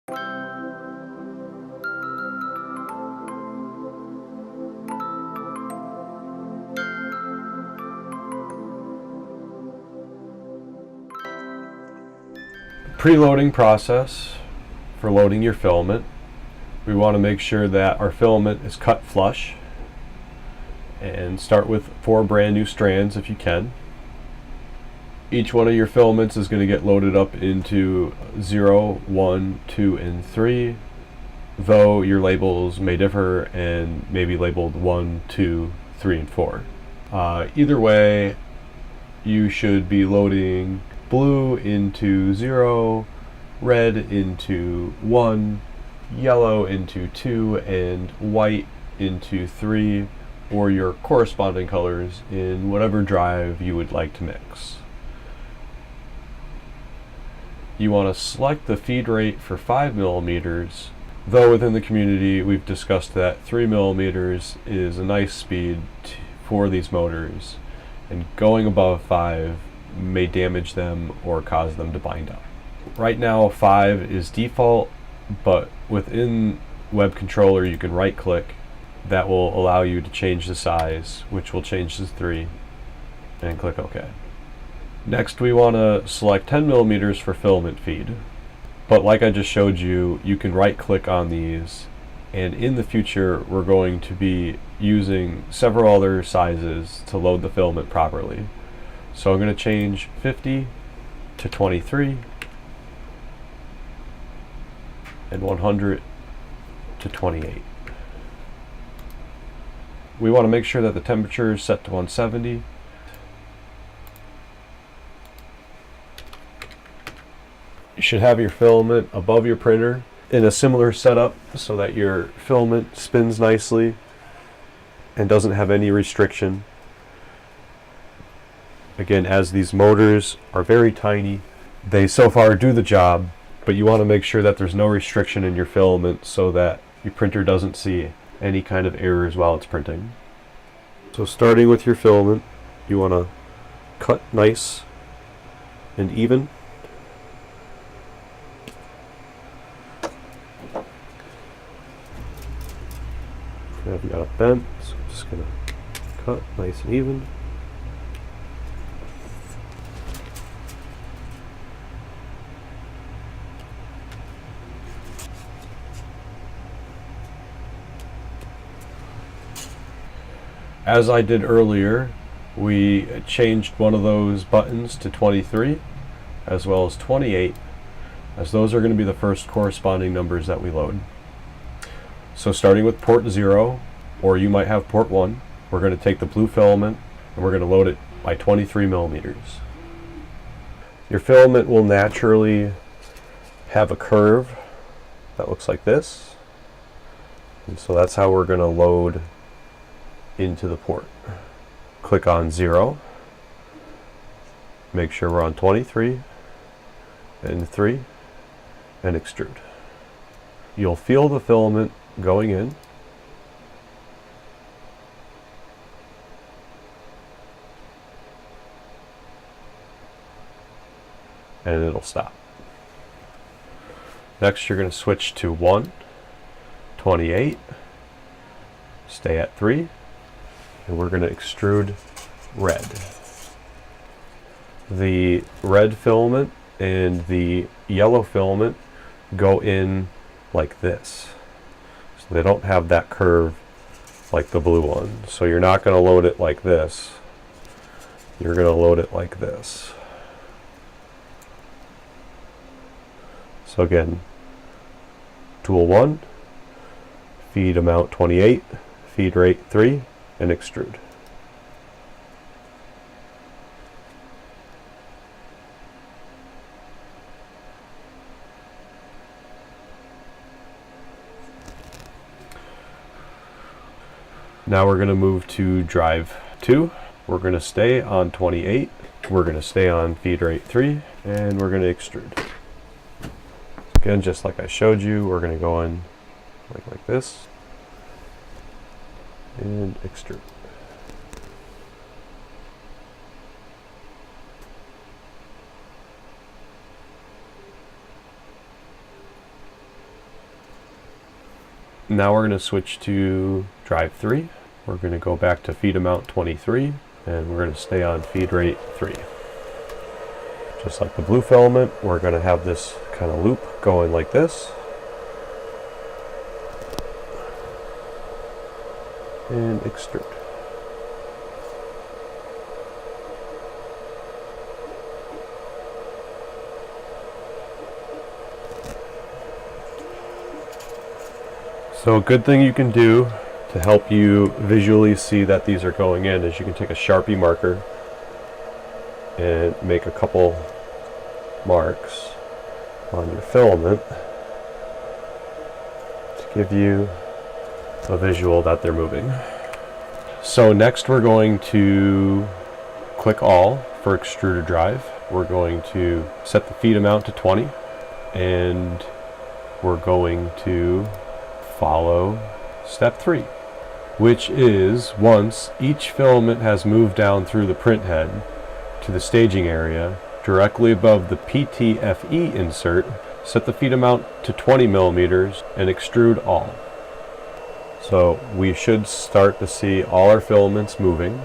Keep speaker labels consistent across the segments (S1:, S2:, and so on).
S1: Preloading process for loading your filament. We want to make sure that our filament is cut flush, and start with 4 brand new strands if you can. Each one of your filaments is going to get loaded up into 0, 1, 2, and 3, though your labels may differ and may be labeled 1, 2, 3, and 4. Either way, you should be loading blue into 0, red into 1, yellow into 2, and white into 3, or your corresponding colors in whatever drive you would like to mix. You want to select the feed rate for 5 millimeters, though within the community we've discussed that 3 millimeters is a nice speed for these motors, and going above 5 may damage them or cause them to bind up. Right now 5 is default, but within Web Controller you can right click. That will allow you to change the size, which will change to 3, and click OK. Next we want to select 10 millimeters for filament feed, but like I just showed you, you can right click on these, and in the future we're going to be using several other sizes to load the filament properly. So I'm going to change 50 to 23 and 100 to 28. We want to make sure that the temperature is set to 170. You should have your filament above your printer in a similar setup so that your filament spins nicely and doesn't have any restriction. Again, as these motors are very tiny, they so far do the job, but you want to make sure that there's no restriction in your filament so that your printer doesn't see any kind of errors while it's printing. So starting with your filament, you want to cut nice and even. I've got it bent, so I'm just going to cut nice and even. As I did earlier, we changed one of those buttons to 23 as well as 28, as those are going to be the first corresponding numbers that we load. So starting with port 0, or you might have port 1, we're going to take the blue filament and we're going to load it by 23 millimeters. Your filament will naturally have a curve that looks like this, and so that's how we're going to load into the port. Click on 0, make sure we're on 23 and 3, and extrude. You'll feel the filament going in, and it'll stop. Next you're going to switch to 1, 28, stay at 3, and we're going to extrude red. The red filament and the yellow filament go in like this. So they don't have that curve like the blue one. So you're not going to load it like this. You're going to load it like this. So again, tool 1, feed amount 28, feed rate 3, and extrude. Now we're going to move to drive 2. We're going to stay on 28. We're going to stay on feed rate 3, and we're going to extrude. Again, just like I showed you, we're going to go in like this and extrude. Now we're going to switch to drive 3. We're going to go back to feed amount 23, and we're going to stay on feed rate 3. Just like the blue filament, we're going to have this kind of loop going like this. And extrude. So a good thing you can do to help you visually see that these are going in is you can take a Sharpie marker and make a couple marks on your filament to give you a visual that they're moving. So next we're going to click all for extruder drive. We're going to set the feed amount to 20, and we're going to follow step 3, which is once each filament has moved down through the print head to the staging area directly above the PTFE insert, set the feed amount to 20 millimeters and extrude all. So we should start to see all our filaments moving,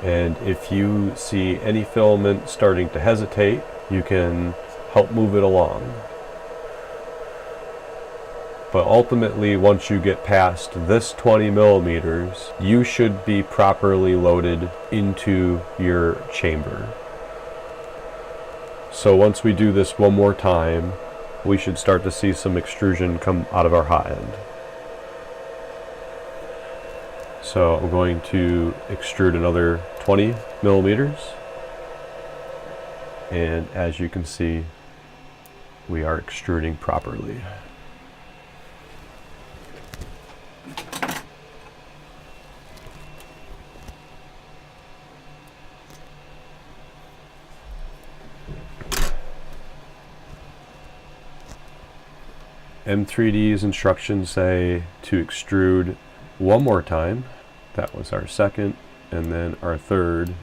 S1: and if you see any filament starting to hesitate, you can help move it along. But ultimately, once you get past this 20 millimeters, you should be properly loaded into your chamber. So once we do this one more time, we should start to see some extrusion come out of our hot end. So I'm going to extrude another 20 millimeters. And as you can see, we are extruding properly. M3D's instructions say to extrude one more time. That was our second, and then our third.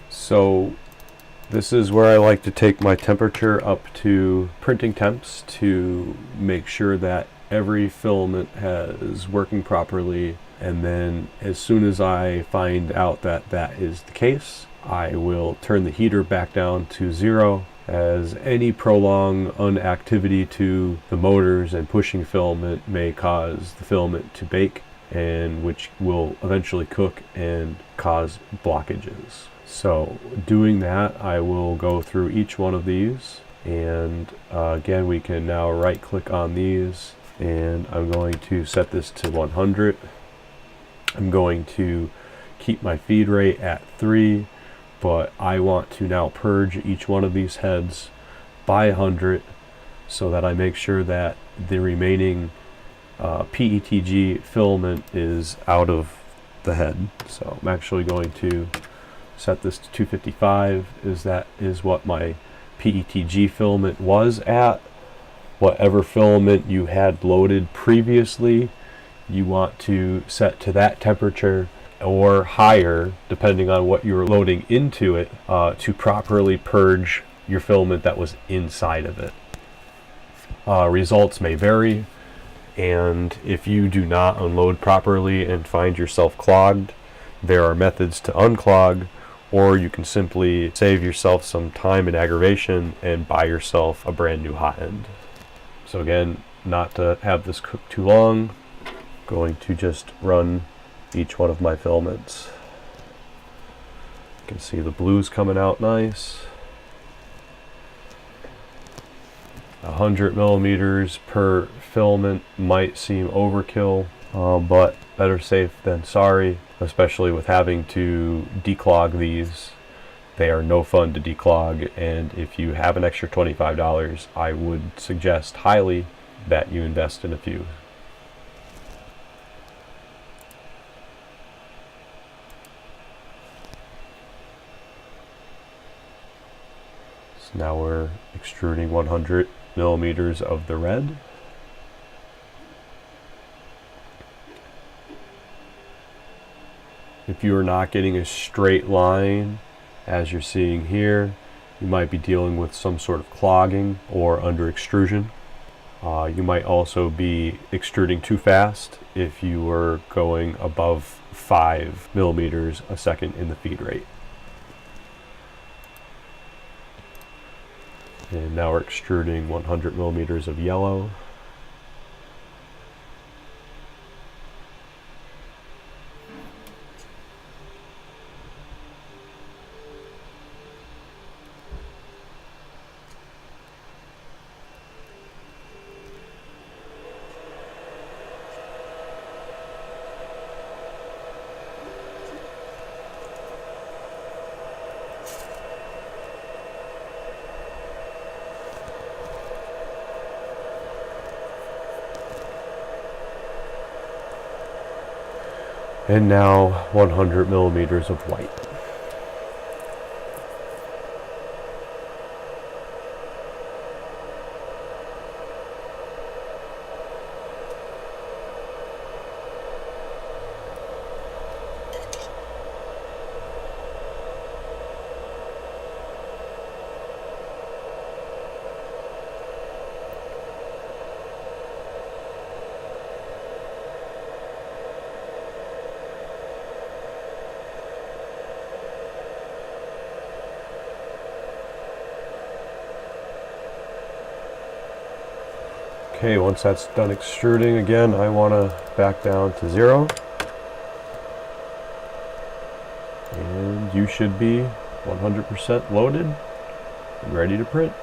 S1: So this is where I like to take my temperature up to printing temps to make sure that every filament is working properly, and then as soon as I find out that that is the case, I will turn the heater back down to 0, as any prolonged inactivity to the motors and pushing filament may cause the filament to bake, and which will eventually cook and cause blockages. So doing that, I will go through each one of these, and again, we can now right click on these, and I'm going to set this to 100. I'm going to keep my feed rate at 3, but I want to now purge each one of these heads by 100 so that I make sure that the remaining PETG filament is out of the head. So I'm actually going to set this to 255, that is what my PETG filament was at. Whatever filament you had loaded previously, you want to set to that temperature or higher, depending on what you're loading into it, to properly purge your filament that was inside of it. Results may vary, and if you do not unload properly and find yourself clogged, there are methods to unclog, or you can simply save yourself some time and aggravation and buy yourself a brand new hot end. So again, not to have this cook too long, going to just run each one of my filaments. You can see the blues coming out nice. 100 millimeters per filament might seem overkill, but better safe than sorry, especially with having to declog these. They are no fun to declog, and if you have an extra $25, I would suggest highly that you invest in a few. So now we're extruding 100 millimeters of the red. If you are not getting a straight line, as you're seeing here, you might be dealing with some sort of clogging or under extrusion. You might also be extruding too fast if you were going above 5 millimeters a second in the feed rate. And now we're extruding 100 millimeters of yellow. And now 100 millimeters of white. Okay, once that's done extruding, again, I want to back down to 0. And you should be 100% loaded and ready to print.